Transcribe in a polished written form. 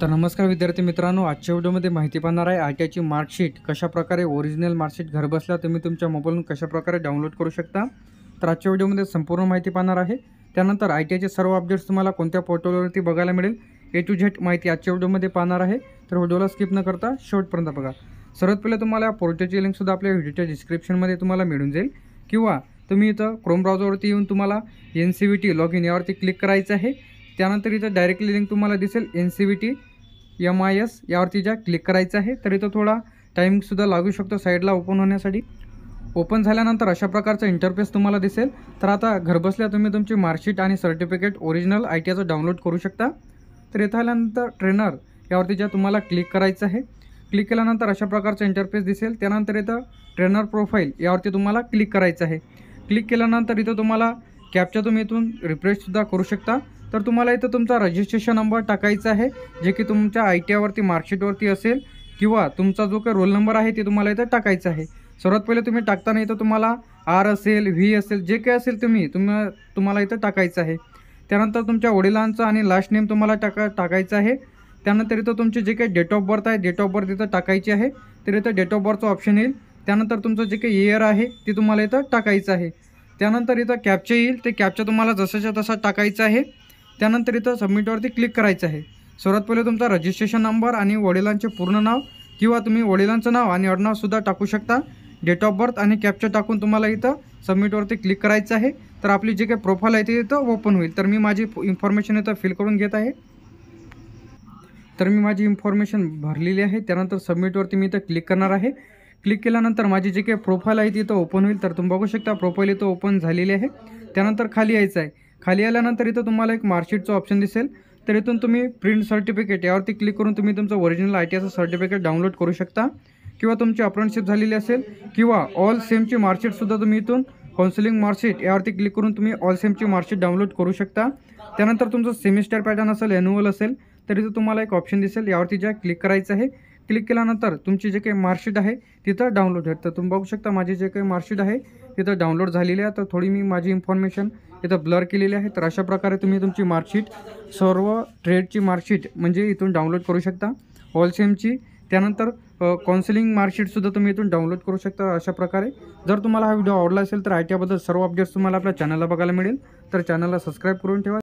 तर नमस्कार विद्यार्थी मित्रांनो, आजच्या व्हिडिओमध्ये माहिती पाहणार आहे आय-टी-आयची मार्कशीट कशाप्रकारे ओरिजिनल मार्कशीट घरबसल्या तुम्ही तुमच्या मोबाईलवरून कशाप्रकारे डाउनलोड करू शकता। तर आजच्या व्हिडिओमध्ये संपूर्ण माहिती पाहणार आहे। त्यानंतर आय-टी-आयचे सर्व अपडेट्स तुम्हाला कोणत्या पोर्टलवरती बघायला मिळेल, ए टू झेड माहिती आजच्या व्हिडिओमध्ये पाहणार आहे। तर व्हिडिओला स्किप न करता शेवटपर्यंत बघा। सर्वात पहिले तुम्हाला पोर्टलची लिंकसुद्धा आपल्या व्हिडिओच्या डिस्क्रिप्शनमध्ये तुम्हाला मिळून जाईल, किंवा तुम्ही इथं क्रोम ब्राउझरवरती येऊन तुम्हाला NCVT लॉगिन यावरती क्लिक करायचं आहे। त्यानंतर इथं डायरेक्टली लिंक तुम्हाला दिसेल NCVT MIS यावरती ज्या क्लिक करायचं आहे। तर इथं थोडा टाईमसुद्धा लागू शकतो साईडला ओपन होण्यासाठी। ओपन झाल्यानंतर अशा प्रकारचा इंटरफेस तुम्हाला दिसेल। तर आता घरबसल्या तुम्ही तुमची मार्कशीट आणि सर्टिफिकेट ओरिजिनल ITIचं डाउनलोड करू शकता। तर इथं आल्यानंतर ट्रेनर यावरती ज्या तुम्हाला क्लिक करायचं आहे। क्लिक केल्यानंतर अशा प्रकारचा इंटरफेस दिसेल। त्यानंतर इथं ट्रेनर प्रोफाईल यावरती तुम्हाला क्लिक करायचं आहे। क्लिक केल्यानंतर इथं तुम्हाला कॅप्चा तुम्ही इथून रिफ्रेशसुद्धा करू शकता। तर तुम्हाला इथं तुमचा रजिस्ट्रेशन नंबर टाकायचा आहे, जे की तुमच्या ITIवरती मार्कशीटवरती असेल, किंवा तुमचा जो काही रोल नंबर आहे ते तुम्हाला इथं टाकायचा आहे। सर्वात पहिले तुम्ही टाकताना इथं तुम्हाला R असेल, V असेल, जे काही असेल तुम्हाला इथं टाकायचं आहे। त्यानंतर तुमच्या वडिलांचं आणि लास्ट नेम तुम्हाला टाकायचं आहे। त्यानंतर इथं तुमचे जे काही डेट ऑफ बर्थ आहे, डेट ऑफ बर्थ इथं टाकायची आहे। तर इथं डेट ऑफ बर्थचं ऑप्शन येईल। त्यानंतर तुमचं जे काही इयर आहे ते तुम्हाला इथं टाकायचं आहे। त्यानंतर इथं कॅप्चा येईल, ते कॅप्चा तुम्हाला जसाच्या तसा टाकायचा आहे। त्यानंतर इथं सबमिटवरती क्लिक करायचं आहे। सर्वात पहिले तुमचा रजिस्ट्रेशन नंबर आणि वडिलांचे पूर्ण नाव, किंवा तुम्ही वडिलांचं नाव आणि आडनावसुद्धा टाकू शकता। डेट ऑफ बर्थ आणि कॅप्चा टाकून तुम्हाला इथं सबमिटवरती क्लिक करायचं आहे। तर आपली जी काही प्रोफाईल आहे ती इथं ओपन होईल। तर मी माझी इन्फॉर्मेशन इथं फिल करून घेत आहे। तर मी माझी इन्फॉर्मेशन भरलेली आहे। त्यानंतर सबमिटवरती मी इथं क्लिक करणार आहे। क्लिक केल्यानंतर माझी जी काही प्रोफाईल आहे ती इथं ओपन होईल। तर तुम्ही बघू शकता प्रोफाईल इथं ओपन झालेली आहे। त्यानंतर खाली यायचं आहे। खाली आल्यानंतर इथं तुम्हाला एक मार्कशीटचं ऑप्शन दिसेल। तर इथून तुम्ही प्रिंट सर्टिफिकेट यावरती क्लिक करून तुम्ही तुमचं ओरिजिनल ITIचं सर्टिफिकेट डाउनलोड करू शकता, किंवा तुमची अप्रेंटिसशिप झालेली असेल, किंवा ऑल सेमची मार्कशीटसुद्धा तुम्ही इथून काउन्सिलिंग मार्कशीट यावरती क्लिक करून तुम्ही ऑल सेमची मार्कशीट डाउनलोड करू शकता। त्यानंतर तुमचं सेमिस्टर पॅटर्न असेल, ॲन्युअल असेल, तर इथं तुम्हाला एक ऑप्शन दिसेल, यावरती ज्या क्लिक करायचं आहे। क्लिक केल्यानंतर तुमची जे काही मार्कशीट आहे तिथं डाउनलोड होईल। तर तुम्ही बघू शकता माझी जे काही मार्कशीट आहे तिथं डाउनलोड झालेली आहे। तर थोडी मी माझी इन्फॉर्मेशन इथं ब्लर केलेली आहे। तर अशा प्रकारे तुम्ही तुमची मार्कशीट, सर्व ट्रेडची मार्कशीट म्हणजे इथून डाउनलोड करू शकता, ऑल सेमची। त्यानंतर काउन्सिलिंग मार्कशीटसुद्धा तुम्ही इथून डाउनलोड करू शकता। अशा प्रकारे जर तुम्हाला हा व्हिडिओ आवडला असेल तर ITIबद्दल सर्व अपडेट्स तुम्हाला आपल्या चॅनलला बघायला मिळेल। तर चॅनलला सबस्क्राईब करून ठेवा।